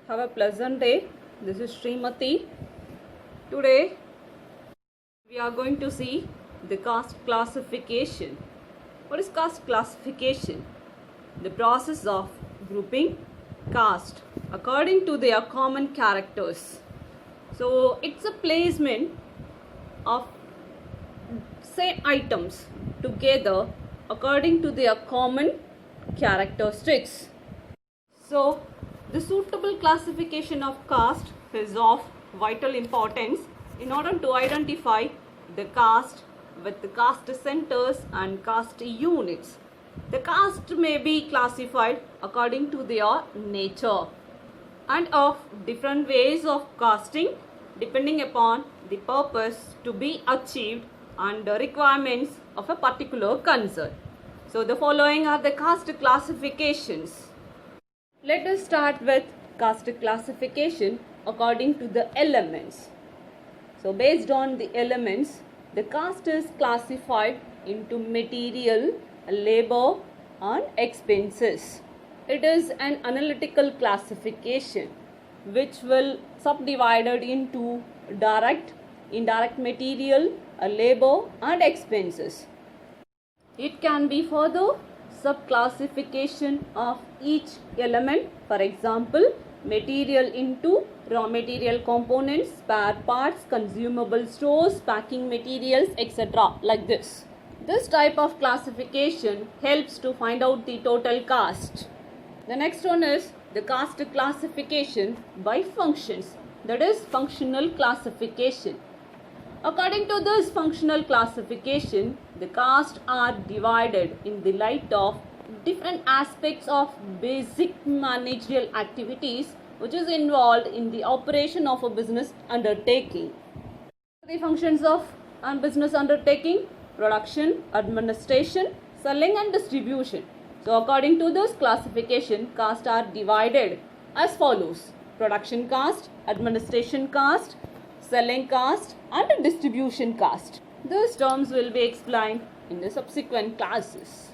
Have a pleasant day. This is Srimati. Today we are going to see the caste classification. What is caste classification? The process of grouping caste according to their common characters. So it's a placement of same items together according to their common characteristics. So the suitable classification of caste is of vital importance in order to identify the caste with the caste centers and caste units. The caste may be classified according to their nature and of different ways of casting depending upon the purpose to be achieved and the requirements of a particular concern. So the following are the caste classifications. Let us start with caste classification according to the elements. So based on the elements, the caste is classified into material, labor and expenses. It is an analytical classification which will subdivided into direct, indirect material, labor and expenses. It can be further subclassification of each element. For example, material into raw material components, spare parts, consumable stores, packing materials, etc. like this. This type of classification helps to find out the total caste. The next one is the caste classification by functions, that is functional classification. According to this functional classification, the castes are divided in the light of different aspects of basic managerial activities which is involved in the operation of a business undertaking. The functions of a business undertaking: production, administration, selling and distribution. So according to this classification, castes are divided as follows: production caste, administration caste, selling caste and distribution caste. These terms will be explained in the subsequent classes.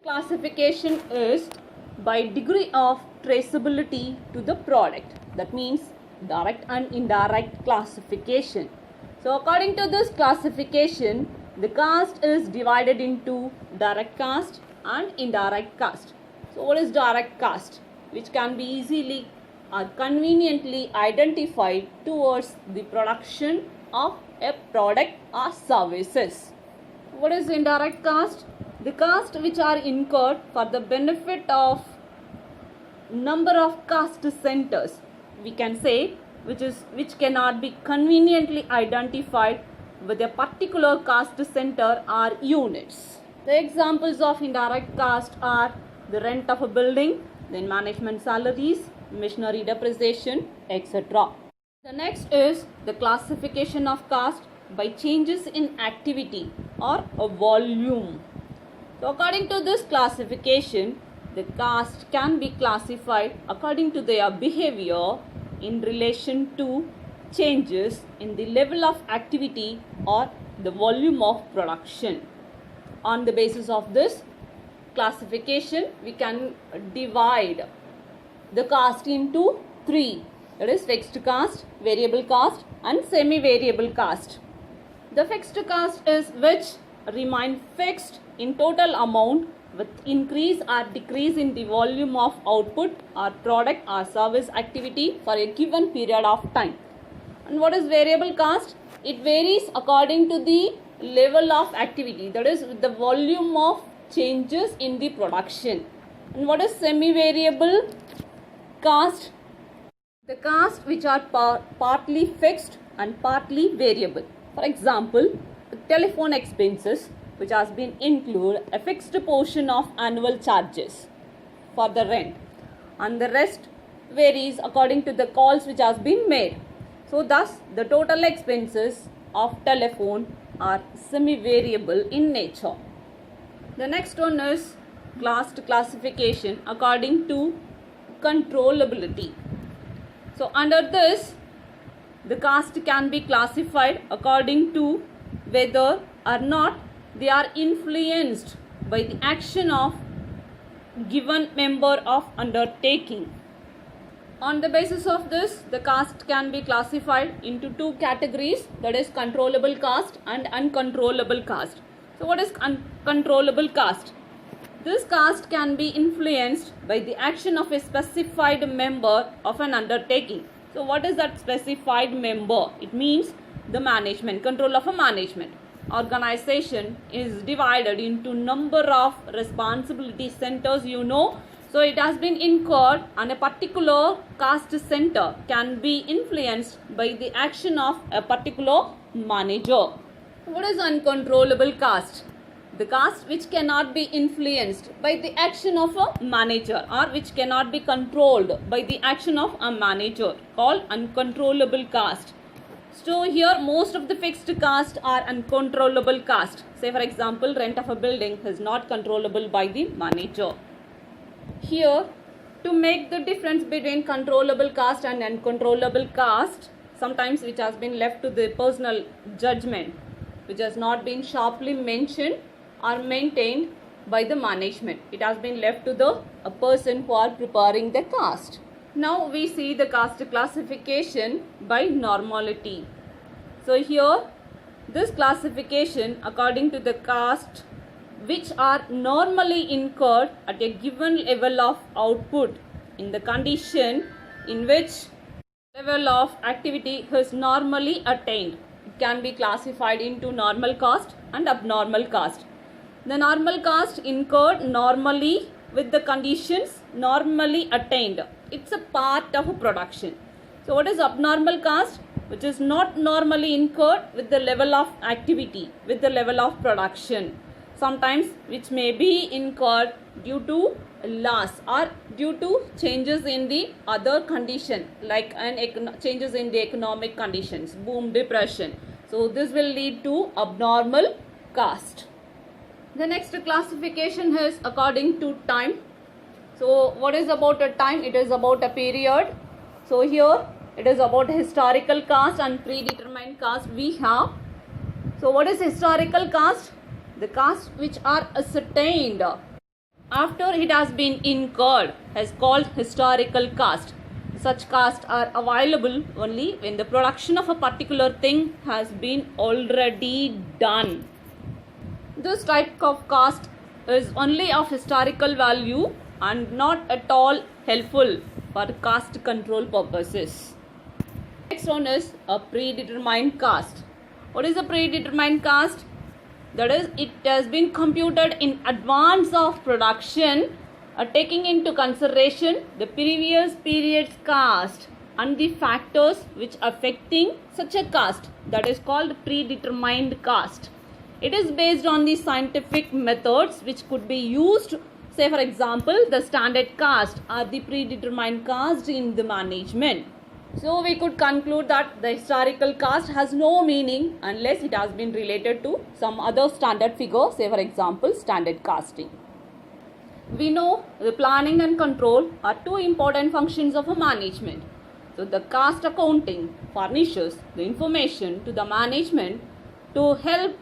Classification is by degree of traceability to the product. That means direct and indirect classification. So according to this classification, the caste is divided into direct caste and indirect caste. So what is direct caste? Which can be easily or conveniently identified towards the production of a product or services. What is indirect caste? The caste which are incurred for the benefit of number of caste centers, we can say, which cannot be conveniently identified with a particular caste center or units. The examples of indirect caste are the rent of a building, then management salaries, machinery depreciation, etc. The next is the classification of caste by changes in activity or a volume. So according to this classification, the caste can be classified according to their behavior in relation to changes in the level of activity or the volume of production. On the basis of this classification, we can divide the caste into three, that is fixed caste, variable caste and semi-variable caste. The fixed caste is which remain fixed in total amount with increase or decrease in the volume of output or product or service activity for a given period of time. And what is variable caste? It varies according to the level of activity, that is the volume of changes in the production. And what is semi-variable caste? The caste which are partly fixed and partly variable. For example, the telephone expenses, which has been include a fixed portion of annual charges for the rent, and the rest varies according to the calls which has been made. So thus the total expenses of telephone are semi-variable in nature. The next one is caste classification according to controllability. So under this, the caste can be classified according to whether or not they are influenced by the action of given member of undertaking. On the basis of this, the caste can be classified into two categories, that is controllable caste and uncontrollable caste. So what is uncontrollable caste? This caste can be influenced by the action of a specified member of an undertaking. So what is that specified member? It means the management, control of a management. Organization is divided into number of responsibility centers, So it has been incurred, and a particular caste center can be influenced by the action of a particular manager. What is uncontrollable caste? The caste which cannot be influenced by the action of a manager, or which cannot be controlled by the action of a manager, called uncontrollable caste. So here most of the fixed caste are uncontrollable caste. Say for example, rent of a building is not controllable by the manager. Here, to make the difference between controllable caste and uncontrollable caste, sometimes which has been left to the personal judgment, which has not been sharply mentioned or maintained by the management. It has been left to a person who are preparing the caste. Now we see the caste classification by normality. So here, this classification according to the caste which are normally incurred at a given level of output in the condition in which level of activity is normally attained. It can be classified into normal caste and abnormal caste. The normal caste incurred normally with the conditions normally attained. It's a part of a production. So what is abnormal caste? Which is not normally incurred with the level of activity, with the level of production. Sometimes which may be incurred due to loss or due to changes in the other condition, like changes in the economic conditions, boom, depression. So this will lead to abnormal caste. The next classification is according to time. So what is about a time? It is about a period. So here it is about historical caste and predetermined caste we have. So what is historical caste? The caste which are ascertained after it has been incurred is called historical caste. Such castes are available only when the production of a particular thing has been already done. This type of caste is only of historical value and not at all helpful for caste control purposes. Next one is a predetermined caste. What is a predetermined caste? That is, it has been computed in advance of production, taking into consideration the previous period's caste and the factors which affecting such a caste. That is called predetermined caste. It is based on the scientific methods which could be used. Say for example, the standard caste or the predetermined caste in the management. So we could conclude that the historical caste has no meaning unless it has been related to some other standard figure, say for example standard casting. We know the planning and control are two important functions of a management. So the caste accounting furnishes the information to the management to help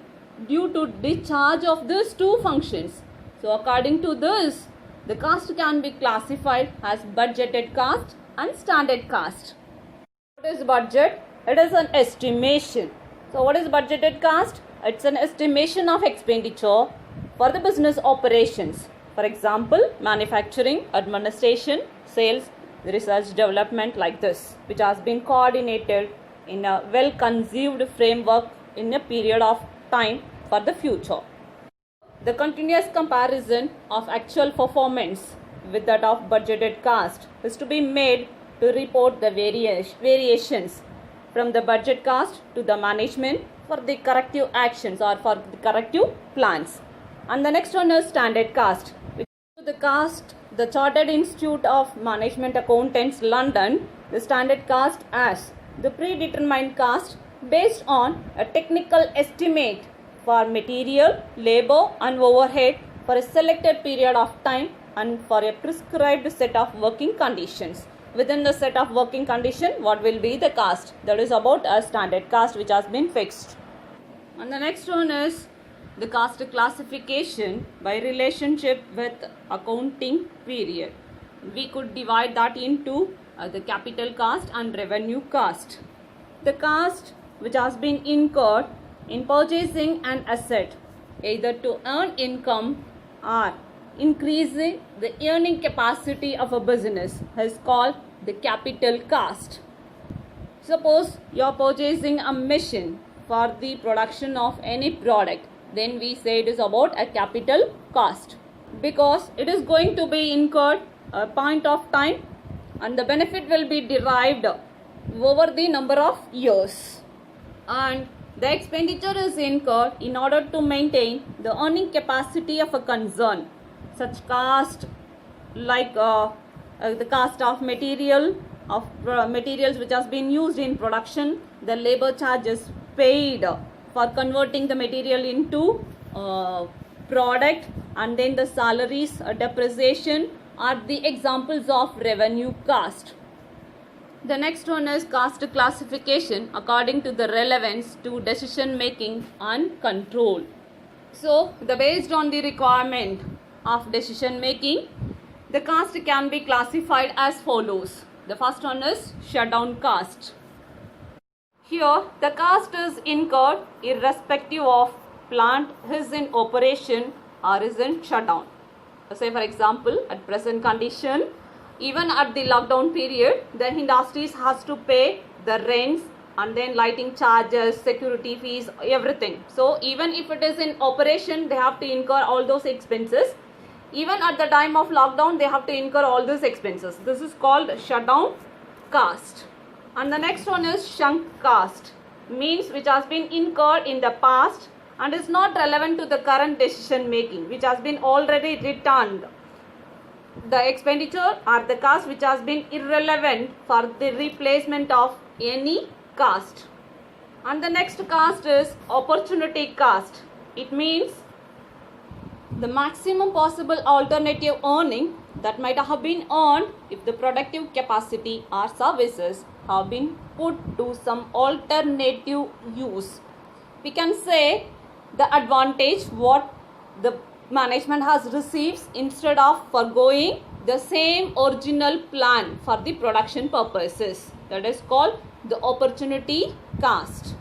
due to discharge of these two functions. So according to this, the caste can be classified as budgeted caste and standard caste. What is budget? It is an estimation. So what is budgeted caste? It's an estimation of expenditure for the business operations. For example, manufacturing, administration, sales, research, development, like this, which has been coordinated in a well-conceived framework in a period of time for the future. The continuous comparison of actual performance with that of budgeted caste is to be made to report the variations from the budget caste to the management for the corrective actions or for the corrective plans. And the next one is standard caste, which is the caste, the Chartered Institute of Management Accountants, London, the standard caste as the predetermined caste based on a technical estimate for material, labor and overhead for a selected period of time and for a prescribed set of working conditions. Within the set of working condition, what will be the caste? That is about a standard caste which has been fixed. And the next one is the caste classification by relationship with accounting period. We could divide that into the capital cost and revenue cost. The cost which has been incurred in purchasing an asset, either to earn income or increasing the earning capacity of a business, is called the capital cost. Suppose you are purchasing a machine for the production of any product, then we say it is about a capital cost, because it is going to be incurred a point of time and the benefit will be derived over the number of years, and the expenditure is incurred in order to maintain the earning capacity of a concern. Such cost like the cost of materials which has been used in production, the labor charges paid for converting the material into product, and then the salaries, depreciation are the examples of revenue cost. The next one is cost classification according to the relevance to decision making and control. So, based on the requirement of decision making, the cost can be classified as follows. The first one is shutdown cost. Here, the cost is incurred irrespective of plant is in operation or is in shutdown. Say for example, at present condition, even at the lockdown period, the industries has to pay the rents and then lighting charges, security fees, everything. So even if it is in operation, they have to incur all those expenses. Even at the time of lockdown, they have to incur all these expenses. This is called shutdown cost. And the next one is sunk cost, means which has been incurred in the past and is not relevant to the current decision making, which has been already returned. The expenditure or the cost which has been irrelevant for the replacement of any cost. And the next cost is opportunity cost. It means the maximum possible alternative earning that might have been earned if the productive capacity or services have been put to some alternative use. We can say the advantage what the management has received instead of foregoing the same original plan for the production purposes. That is called the opportunity cost.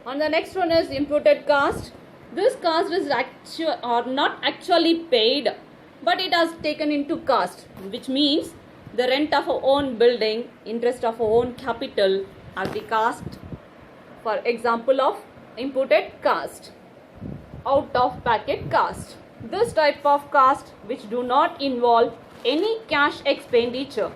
And the next one is imputed cost. This cost is not actually paid, but it has taken into cost, which means the rent of our own building, interest of our own capital are the cost, for example of imputed cost. Out of pocket cost. This type of cost which do not involve any cash expenditure,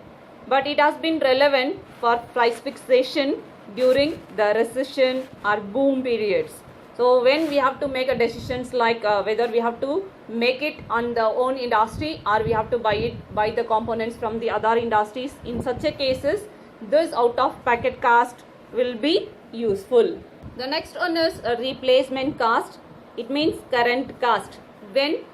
but it has been relevant for price fixation during the recession or boom periods. So when we have to make a decisions like whether we have to make it on the own industry or we have to buy the components from the other industries, in such a cases this out of pocket cost will be useful. The next one is a replacement cost. It means current cost. When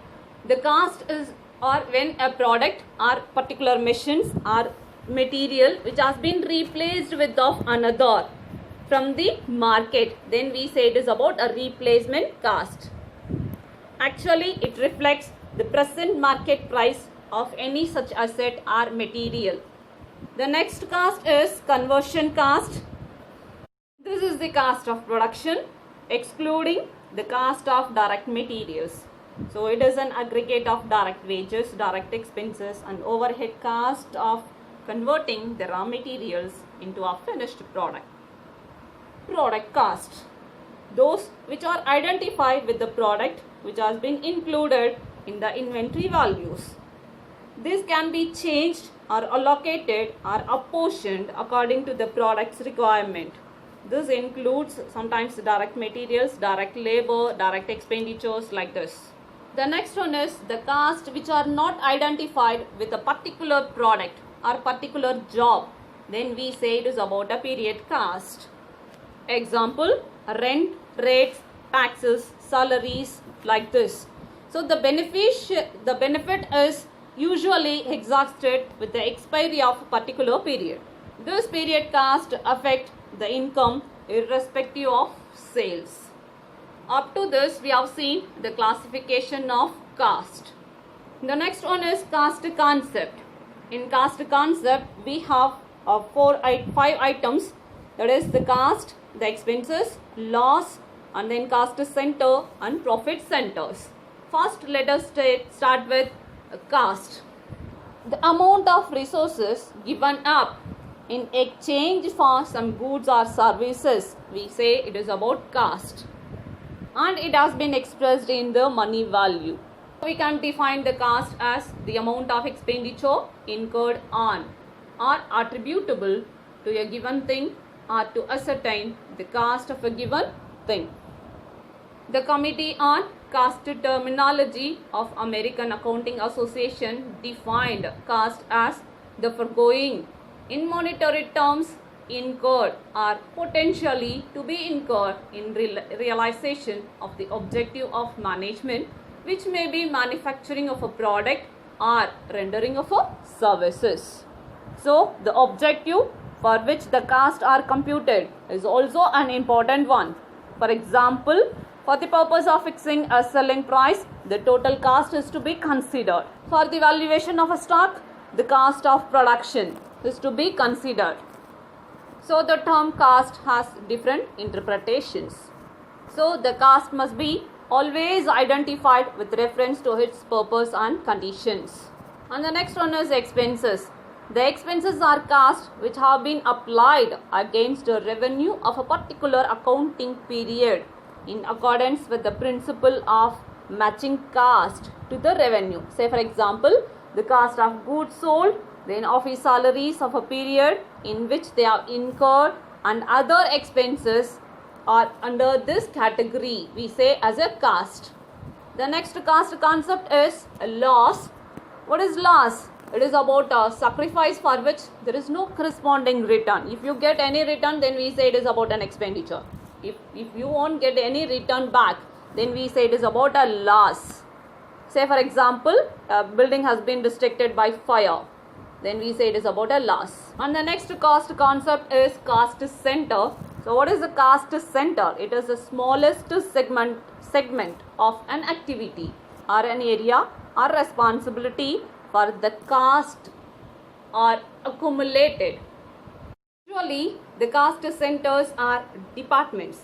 the cost is, or when a product or particular machines or material which has been replaced with of another from the market, then we say it is about a replacement cost. Actually, it reflects the present market price of any such asset or material. The next cost is conversion cost. This is the cost of production excluding the cost of direct materials. So it is an aggregate of direct wages, direct expenses and overhead cost of converting the raw materials into a finished product. Product cost. Those which are identified with the product which has been included in the inventory values. This can be changed or allocated or apportioned according to the product's requirement. This includes sometimes direct materials, direct labor, direct expenditures like this. The next one is the cost which are not identified with a particular product or particular job. Then we say it is about a period cost. Example, rent, rates, taxes, salaries like this. So the benefit is usually exhausted with the expiry of a particular period. This period cost affect the income irrespective of sales. Up to this, we have seen the classification of cost. The next one is cost concept. In cost concept, we have five items, that is the cost, the expenses, loss, and then cost center and profit centers. First, let us start with cost. The amount of resources given up in exchange for some goods or services, we say it is about cost, and it has been expressed in the money value. We can define the cost as the amount of expenditure incurred on or attributable to a given thing or to ascertain the cost of a given thing. The Committee on Cost Terminology of American Accounting Association defined cost as the foregoing in monetary terms incurred or potentially to be incurred in realization of the objective of management, which may be manufacturing of a product or rendering of a services. So, the objective for which the costs are computed is also an important one. For example, for the purpose of fixing a selling price, the total cost is to be considered. For the valuation of a stock, the cost of production is to be considered. So, the term cost has different interpretations. So, the cost must be always identified with reference to its purpose and conditions. And the next one is expenses. The expenses are costs which have been applied against the revenue of a particular accounting period in accordance with the principle of matching cost to the revenue. Say for example, the cost of goods sold, then office salaries of a period in which they are incurred, and other expenses are under this category, we say as a cost. The next cost concept is a loss. What is loss? It is about a sacrifice for which there is no corresponding return. If you get any return, then we say it is about an expenditure. If you won't get any return back, then we say it is about a loss. Say for example, a building has been destroyed by fire, then we say it is about a loss. And the next cost concept is cost center. So what is the cost center? It is the smallest segment of an activity or an area or responsibility for the cost are accumulated. Usually the cost centers are departments,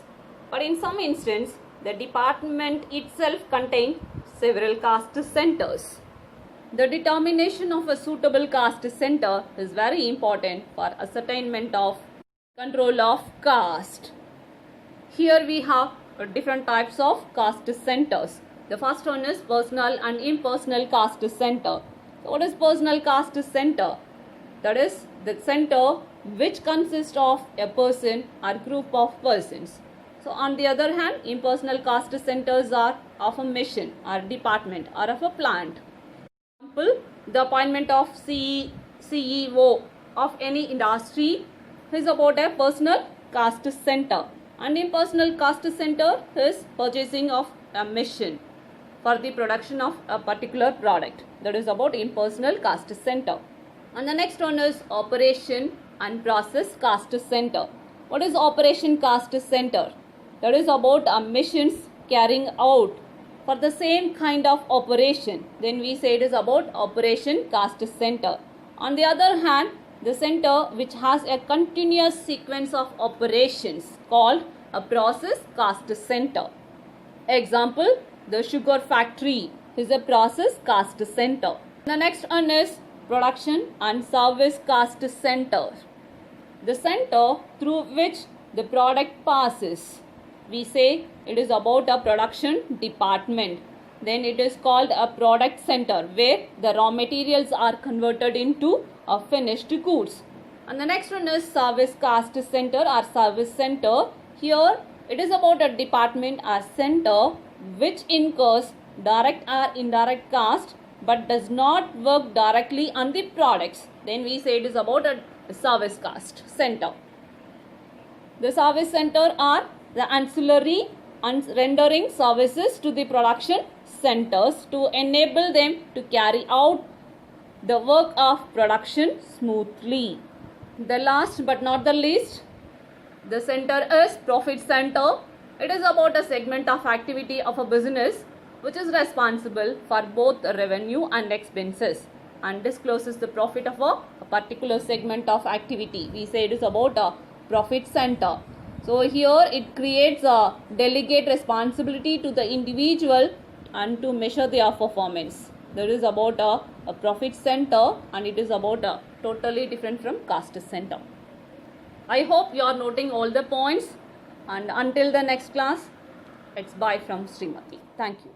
but in some instance the department itself contains several cost centers. The determination of a suitable cost center is very important for ascertainment of control of cost. Here we have different types of cost centers. The first one is personal and impersonal cost center. So what is personal cost center? That is the center which consists of a person or group of persons. So on the other hand, impersonal cost centers are of a mission or department or of a plant. For example, the appointment of CEO of any industry is about a personal cost center, and impersonal cost center is purchasing of a mission for the production of a particular product. That is about impersonal cost center. And the next one is operation and process cost center. What is operation cost center? That is about missions carrying out for the same kind of operation. Then we say it is about operation cost center. On the other hand, the center which has a continuous sequence of operations called a process cost center. Example, the sugar factory is a process cost center. The next one is production and service cost center. The center through which the product passes, we say it is about a production department. Then it is called a product center, where the raw materials are converted into a finished goods. And the next one is service cost center or service center. Here it is about a department or center which incurs direct or indirect cost but does not work directly on the products. Then we say it is about a service cost center. The service center are the ancillary and rendering services to the production centers to enable them to carry out the work of production smoothly. The last but not the least, the center is profit center. It is about a segment of activity of a business which is responsible for both revenue and expenses. and discloses the profit of a particular segment of activity. We say it is about a profit center. So here it creates a delegate responsibility to the individual and to measure their performance. There is about a profit center, and it is about a totally different from cost center. I hope you are noting all the points, and until the next class, it's bye from Srimati. Thank you.